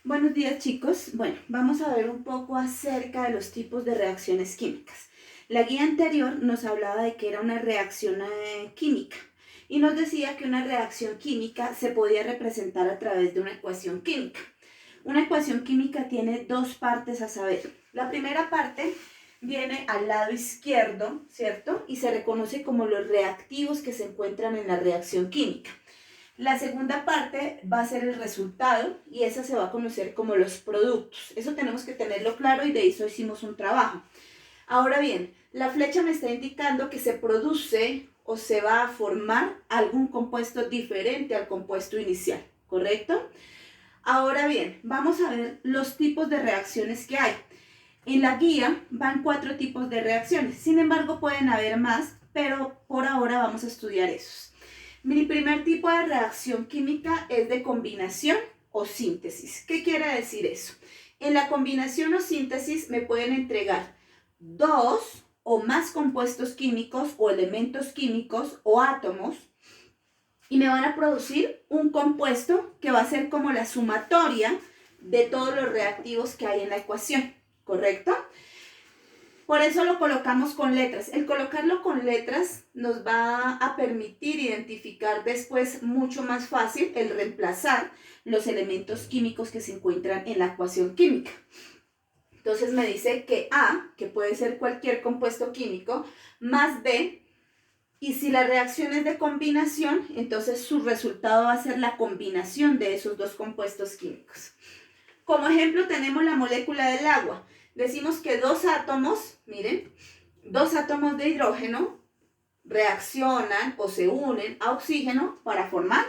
Buenos días, chicos. Bueno, vamos a ver un poco acerca de los tipos de reacciones químicas. La guía anterior nos hablaba de que era una reacción química y nos decía que una reacción química se podía representar a través de una ecuación química. Una ecuación química tiene dos partes a saber. La primera parte viene al lado izquierdo, ¿cierto? Y se reconoce como los reactivos que se encuentran en la reacción química. La segunda parte va a ser el resultado y esa se va a conocer como los productos. Eso tenemos que tenerlo claro y de eso hicimos un trabajo. Ahora bien, la flecha me está indicando que se produce o se va a formar algún compuesto diferente al compuesto inicial, ¿correcto? Ahora bien, vamos a ver los tipos de reacciones que hay. En la guía van 4 tipos de reacciones, sin embargo pueden haber más, pero por ahora vamos a estudiar esos. Mi primer tipo de reacción química es de combinación o síntesis. ¿Qué quiere decir eso? En la combinación o síntesis me pueden entregar dos o más compuestos químicos o elementos químicos o átomos y me van a producir un compuesto que va a ser como la sumatoria de todos los reactivos que hay en la ecuación, ¿correcto? Por eso lo colocamos con letras. El colocarlo con letras nos va a permitir identificar después mucho más fácil el reemplazar los elementos químicos que se encuentran en la ecuación química. Entonces me dice que A, que puede ser cualquier compuesto químico, más B, y si la reacción es de combinación, entonces su resultado va a ser la combinación de esos dos compuestos químicos. Como ejemplo tenemos la molécula del agua. Decimos que dos átomos, miren, dos átomos de hidrógeno reaccionan o se unen a oxígeno para formar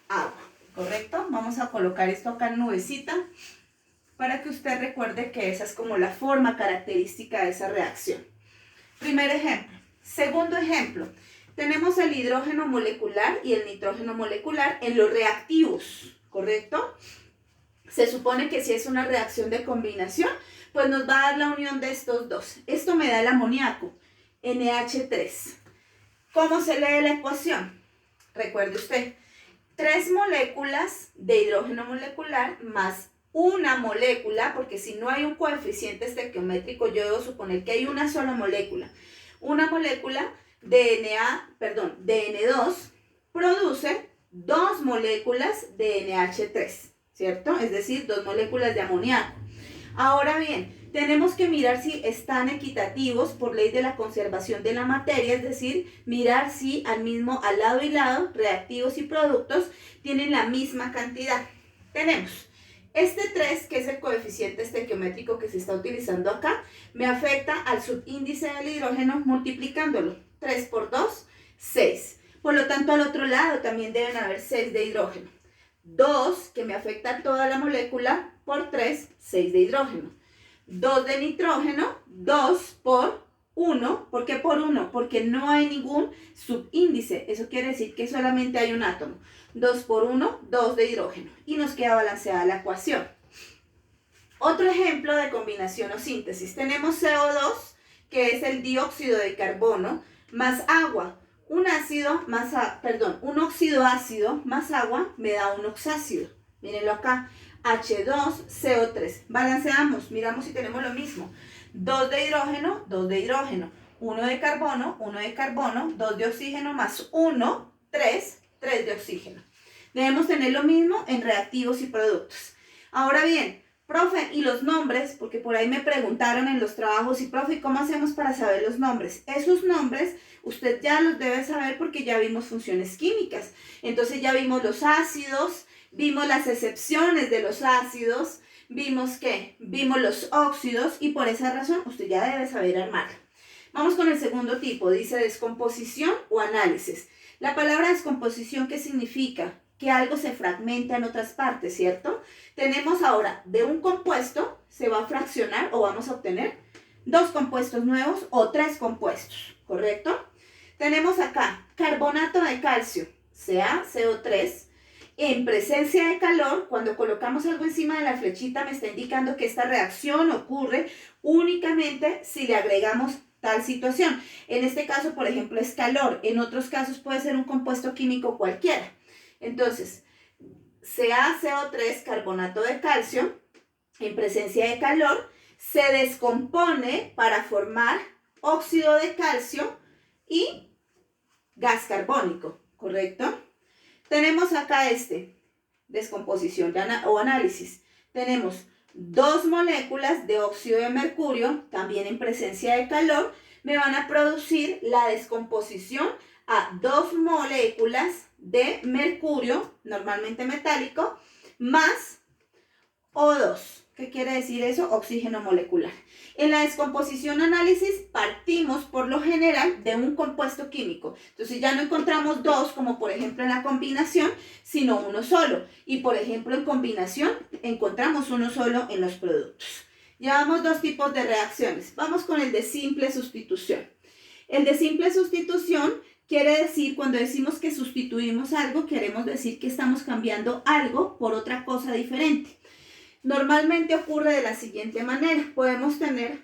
agua, ¿correcto? Vamos a colocar esto acá en nubecita para que usted recuerde que esa es como la forma característica de esa reacción. Primer ejemplo. Segundo ejemplo, tenemos el hidrógeno molecular y el nitrógeno molecular en los reactivos, ¿correcto? Se supone que si es una reacción de combinación, pues nos va a dar la unión de estos dos. Esto me da el amoníaco, NH3. ¿Cómo se lee la ecuación? Recuerde usted, 3 moléculas de hidrógeno molecular más una molécula, porque si no hay un coeficiente estequiométrico, yo debo suponer que hay una sola molécula. Una molécula de N2 produce 2 moléculas de NH3. ¿Cierto? Es decir, 2 moléculas de amoníaco. Ahora bien, tenemos que mirar si están equitativos por ley de la conservación de la materia, es decir, mirar si al lado y lado, reactivos y productos, tienen la misma cantidad. Tenemos este 3, que es el coeficiente estequiométrico que se está utilizando acá, me afecta al subíndice del hidrógeno multiplicándolo. 3 por 2, 6. Por lo tanto, al otro lado también deben haber 6 de hidrógeno. 2, que me afecta a toda la molécula, por 3, 6 de hidrógeno. 2 de nitrógeno, 2 por 1. ¿Por qué por 1? Porque no hay ningún subíndice. Eso quiere decir que solamente hay un átomo. 2 por 1, 2 de hidrógeno. Y nos queda balanceada la ecuación. Otro ejemplo de combinación o síntesis. Tenemos CO2, que es el dióxido de carbono, más agua. Un óxido ácido más agua me da un oxácido. Mírenlo acá, H2CO3. Balanceamos, miramos si tenemos lo mismo. 2 de hidrógeno, 2 de hidrógeno. 1 de carbono, 1 de carbono. 2 de oxígeno más 1, 3, 3 de oxígeno. Debemos tener lo mismo en reactivos y productos. Ahora bien, profe, y los nombres, porque por ahí me preguntaron en los trabajos, y profe, ¿cómo hacemos para saber los nombres? Esos nombres usted ya los debe saber porque ya vimos funciones químicas. Entonces ya vimos los ácidos, vimos las excepciones de los ácidos, vimos los óxidos y por esa razón usted ya debe saber armar. Vamos con el segundo tipo, dice descomposición o análisis. La palabra descomposición, ¿qué significa? Que algo se fragmenta en otras partes, ¿cierto? Tenemos ahora de un compuesto, se va a fraccionar o vamos a obtener 2 compuestos nuevos o 3 compuestos, ¿correcto? Tenemos acá carbonato de calcio, CaCO3, en presencia de calor. Cuando colocamos algo encima de la flechita me está indicando que esta reacción ocurre únicamente si le agregamos tal situación. En este caso, por ejemplo, es calor. En otros casos puede ser un compuesto químico cualquiera. Entonces, CaCO3, carbonato de calcio, en presencia de calor, se descompone para formar óxido de calcio y gas carbónico, ¿correcto? Tenemos acá descomposición o análisis. Tenemos 2 moléculas de óxido de mercurio, también en presencia de calor, me van a producir la descomposición a 2 moléculas de mercurio, normalmente metálico, más O2. ¿Qué quiere decir eso? Oxígeno molecular. En la descomposición análisis partimos por lo general de un compuesto químico. Entonces ya no encontramos 2 como por ejemplo en la combinación, sino uno solo. Y por ejemplo en combinación encontramos uno solo en los productos. Llevamos 2 tipos de reacciones. Vamos con el de simple sustitución. El de simple sustitución quiere decir, cuando decimos que sustituimos algo, queremos decir que estamos cambiando algo por otra cosa diferente. Normalmente ocurre de la siguiente manera. Podemos tener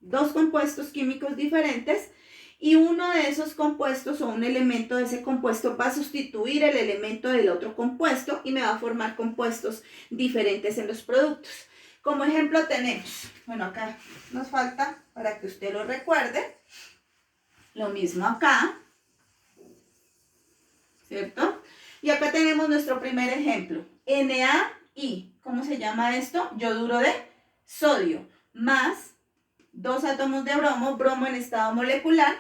2 compuestos químicos diferentes y uno de esos compuestos o un elemento de ese compuesto va a sustituir el elemento del otro compuesto y me va a formar compuestos diferentes en los productos. Como ejemplo tenemos, bueno, acá nos falta para que usted lo recuerde, lo mismo acá, ¿cierto? Y acá tenemos nuestro primer ejemplo, NaI. ¿Cómo se llama esto? Yoduro de sodio, más 2 átomos de bromo, bromo en estado molecular,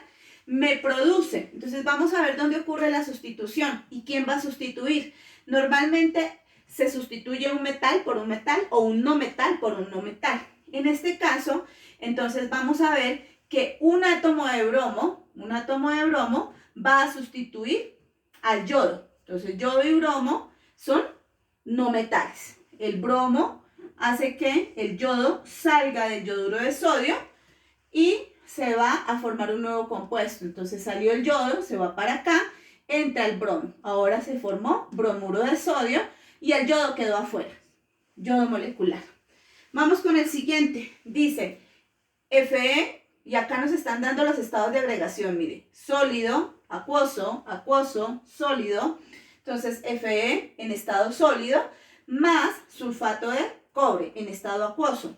me produce. Entonces vamos a ver dónde ocurre la sustitución y quién va a sustituir. Normalmente se sustituye un metal por un metal o un no metal por un no metal. En este caso, entonces vamos a ver que un átomo de bromo va a sustituir al yodo. Entonces yodo y bromo son no metales. El bromo hace que el yodo salga del yoduro de sodio y se va a formar un nuevo compuesto. Entonces salió el yodo, se va para acá, entra el bromo. Ahora se formó bromuro de sodio y el yodo quedó afuera. Yodo molecular. Vamos con el siguiente. Dice Fe, y acá nos están dando los estados de agregación, mire. Sólido, acuoso, acuoso, sólido. Entonces Fe en estado sólido, más sulfato de cobre en estado acuoso.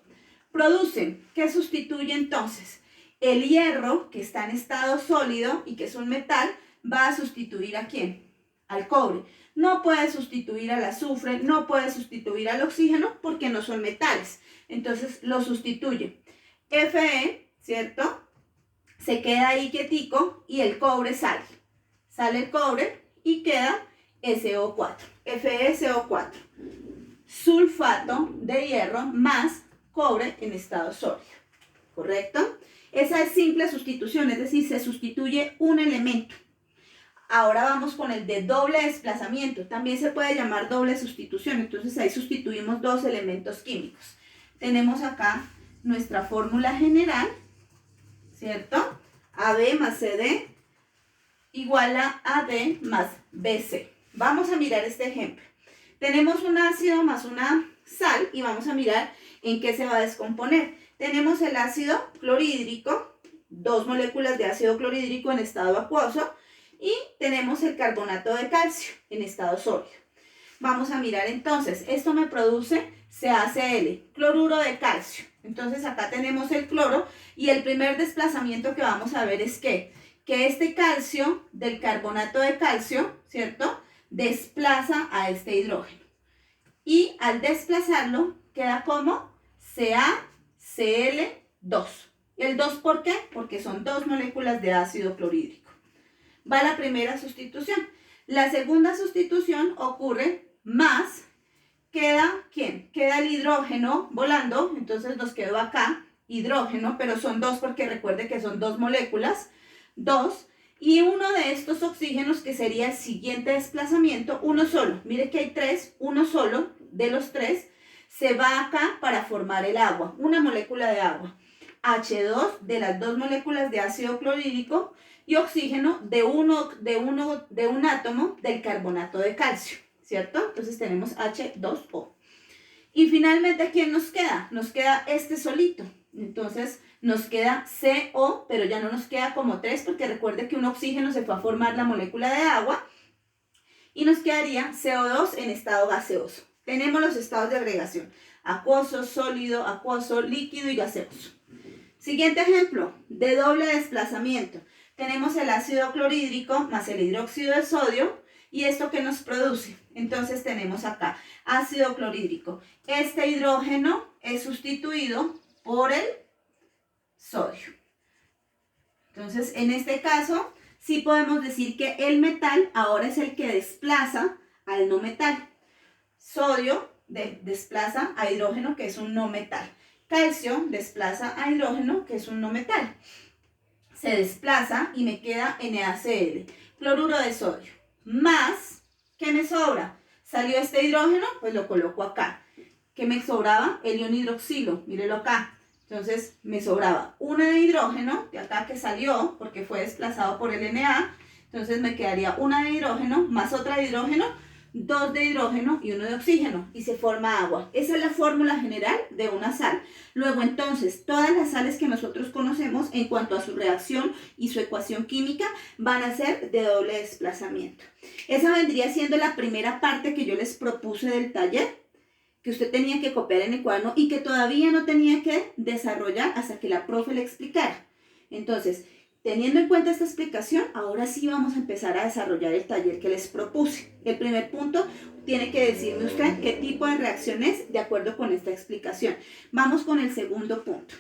Producen, ¿qué sustituye entonces? El hierro, que está en estado sólido y que es un metal, va a sustituir ¿a quién? Al cobre. No puede sustituir al azufre, no puede sustituir al oxígeno porque no son metales. Entonces lo sustituye. Fe, ¿cierto? Se queda ahí quietico y el cobre sale. Sale el cobre y queda SO4. FeSO4. Sulfato de hierro más cobre en estado sólido. ¿Correcto? Esa es simple sustitución, es decir, se sustituye un elemento. Ahora vamos con el de doble desplazamiento. También se puede llamar doble sustitución. Entonces ahí sustituimos 2 elementos químicos. Tenemos acá nuestra fórmula general, ¿cierto? AB más CD igual a AD más BC. Vamos a mirar este ejemplo. Tenemos un ácido más una sal y vamos a mirar en qué se va a descomponer. Tenemos el ácido clorhídrico, 2 moléculas de ácido clorhídrico en estado acuoso y tenemos el carbonato de calcio en estado sólido. Vamos a mirar entonces, esto me produce CaCl, cloruro de calcio. Entonces acá tenemos el cloro y el primer desplazamiento que vamos a ver es que este calcio del carbonato de calcio, ¿cierto?, desplaza a este hidrógeno. Y al desplazarlo queda como CaCl2. ¿El 2 por qué? Porque son 2 moléculas de ácido clorhídrico. Va la primera sustitución. La segunda sustitución ocurre más, queda ¿quién? Queda el hidrógeno volando, entonces nos quedó acá hidrógeno, pero son 2 porque recuerde que son 2 moléculas, 2, y uno de estos oxígenos que sería el siguiente desplazamiento, uno solo, mire que hay 3, uno solo de los 3 se va acá para formar el agua, una molécula de agua, H2 de las 2 moléculas de ácido clorhídrico y oxígeno de un átomo del carbonato de calcio, ¿cierto? Entonces tenemos H2O. Y finalmente, ¿quién nos queda? Nos queda este solito. Entonces nos queda CO, pero ya no nos queda como 3 porque recuerde que un oxígeno se fue a formar la molécula de agua y nos quedaría CO2 en estado gaseoso. Tenemos los estados de agregación: acuoso, sólido, acuoso, líquido y gaseoso. Siguiente ejemplo, de doble desplazamiento. Tenemos el ácido clorhídrico más el hidróxido de sodio. ¿Y esto qué nos produce? Entonces tenemos acá ácido clorhídrico. Este hidrógeno es sustituido por el sodio. Entonces, en este caso, sí podemos decir que el metal ahora es el que desplaza al no metal. Sodio desplaza a hidrógeno, que es un no metal. Calcio desplaza a hidrógeno, que es un no metal. Se desplaza y me queda NaCl, cloruro de sodio. Más, ¿qué me sobra? Salió este hidrógeno, pues lo coloco acá. ¿Qué me sobraba? El ion hidroxilo, mírelo acá. Entonces me sobraba una de hidrógeno, de acá que salió, porque fue desplazado por el Na. Entonces me quedaría una de hidrógeno, más otra de hidrógeno, 2 de hidrógeno y 1 de oxígeno. Y se forma agua. Esa es la fórmula general de una sal. Luego entonces, todas las sales que nosotros conocemos en cuanto a su reacción y su ecuación química van a ser de doble desplazamiento. Esa vendría siendo la primera parte que yo les propuse del taller, que usted tenía que copiar en el cuaderno y que todavía no tenía que desarrollar hasta que la profe le explicara. Entonces, teniendo en cuenta esta explicación, ahora sí vamos a empezar a desarrollar el taller que les propuse. El primer punto, tiene que decirme usted qué tipo de reacción es de acuerdo con esta explicación. Vamos con el segundo punto.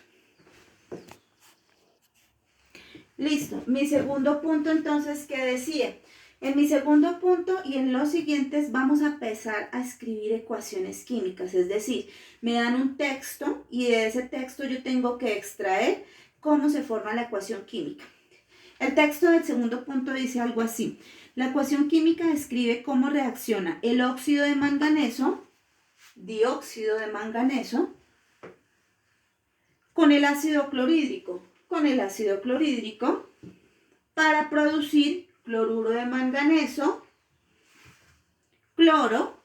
Listo, mi segundo punto entonces, ¿qué decía? En mi segundo punto y en los siguientes vamos a empezar a escribir ecuaciones químicas, es decir, me dan un texto y de ese texto yo tengo que extraer cómo se forma la ecuación química. El texto del segundo punto dice algo así: la ecuación química describe cómo reacciona el óxido de manganeso, dióxido de manganeso, con el ácido clorhídrico, para producir cloruro de manganeso, cloro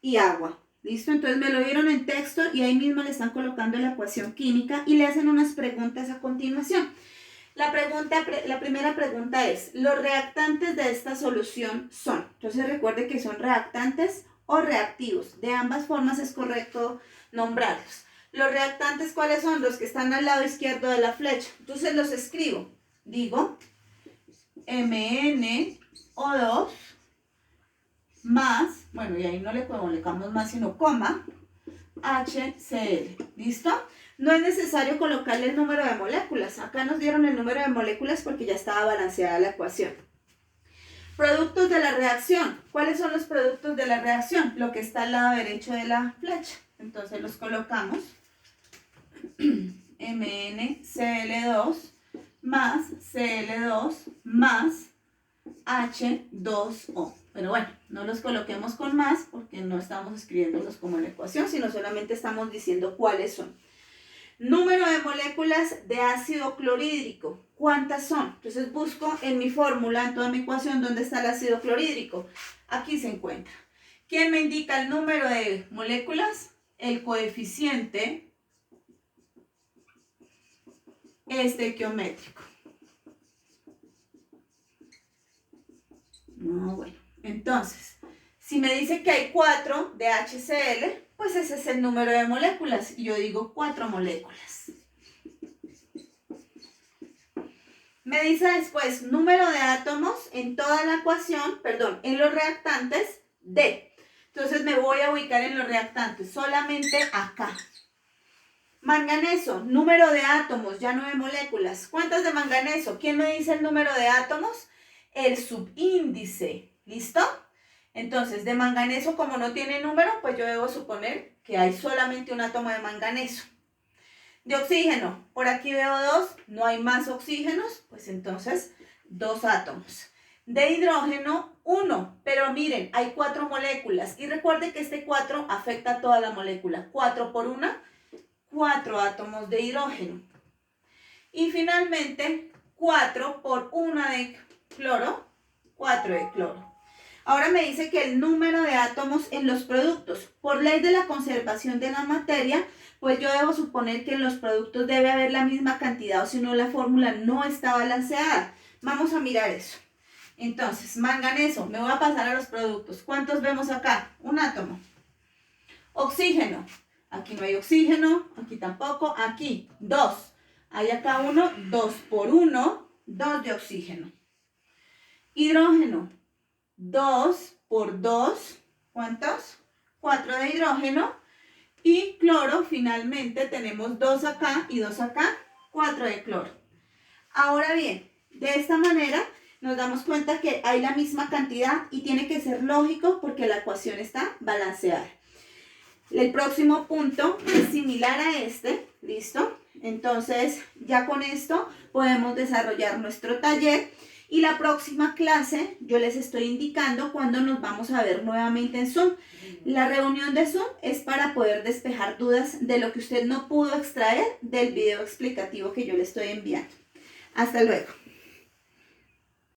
y agua. ¿Listo? Entonces me lo dieron en texto y ahí mismo le están colocando la ecuación química y le hacen unas preguntas a continuación. La primera pregunta es: ¿los reactantes de esta solución son? Entonces recuerde que son reactantes o reactivos. De ambas formas es correcto nombrarlos. Los reactantes, ¿cuáles son? Los que están al lado izquierdo de la flecha. Entonces los escribo. Digo MnO2 más, bueno, y ahí no le colocamos más sino coma, HCl. ¿Listo? No es necesario colocarle el número de moléculas. Acá nos dieron el número de moléculas porque ya estaba balanceada la ecuación. Productos de la reacción. ¿Cuáles son los productos de la reacción? Lo que está al lado derecho de la flecha. Entonces los colocamos. MnCl2 más Cl2 más H2O. Pero bueno, no los coloquemos con más porque no estamos escribiéndolos como en la ecuación, sino solamente estamos diciendo cuáles son. Número de moléculas de ácido clorhídrico. ¿Cuántas son? Entonces busco en mi fórmula, en toda mi ecuación, ¿dónde está el ácido clorhídrico? Aquí se encuentra. ¿Quién me indica el número de moléculas? El coeficiente estequiométrico. No, bueno. Entonces, si me dice que hay 4 de HCl, pues ese es el número de moléculas. Y yo digo 4 moléculas. Me dice después número de átomos en toda la ecuación, perdón, en los reactantes D. Entonces me voy a ubicar en los reactantes, solamente acá. Manganeso, número de átomos, ya 9 moléculas. ¿Cuántas de manganeso? ¿Quién me dice el número de átomos? El subíndice. ¿Listo? Entonces, de manganeso, como no tiene número, pues yo debo suponer que hay solamente un átomo de manganeso. De oxígeno, por aquí veo 2, no hay más oxígenos, pues entonces 2 átomos. De hidrógeno, 1, pero miren, hay 4 moléculas. Y recuerden que este 4 afecta a toda la molécula. 4 por 1, 4 átomos de hidrógeno. Y finalmente, 4 por 1 de cloro, 4 de cloro. Ahora me dice que el número de átomos en los productos. Por ley de la conservación de la materia, pues yo debo suponer que en los productos debe haber la misma cantidad, o si no la fórmula no está balanceada. Vamos a mirar eso. Entonces, manganeso, me voy a pasar a los productos. ¿Cuántos vemos acá? Un átomo. Oxígeno. Aquí no hay oxígeno, aquí tampoco, aquí 2. Hay acá 1, 2 por 1, 2 de oxígeno. Hidrógeno, 2 por 2, ¿cuántos? 4 de hidrógeno. Y cloro, finalmente tenemos 2 acá y 2 acá, 4 de cloro. Ahora bien, de esta manera nos damos cuenta que hay la misma cantidad y tiene que ser lógico porque la ecuación está balanceada. El próximo punto es similar a este, ¿listo? Entonces, ya con esto podemos desarrollar nuestro taller y la próxima clase yo les estoy indicando cuándo nos vamos a ver nuevamente en Zoom. La reunión de Zoom es para poder despejar dudas de lo que usted no pudo extraer del video explicativo que yo le estoy enviando. Hasta luego.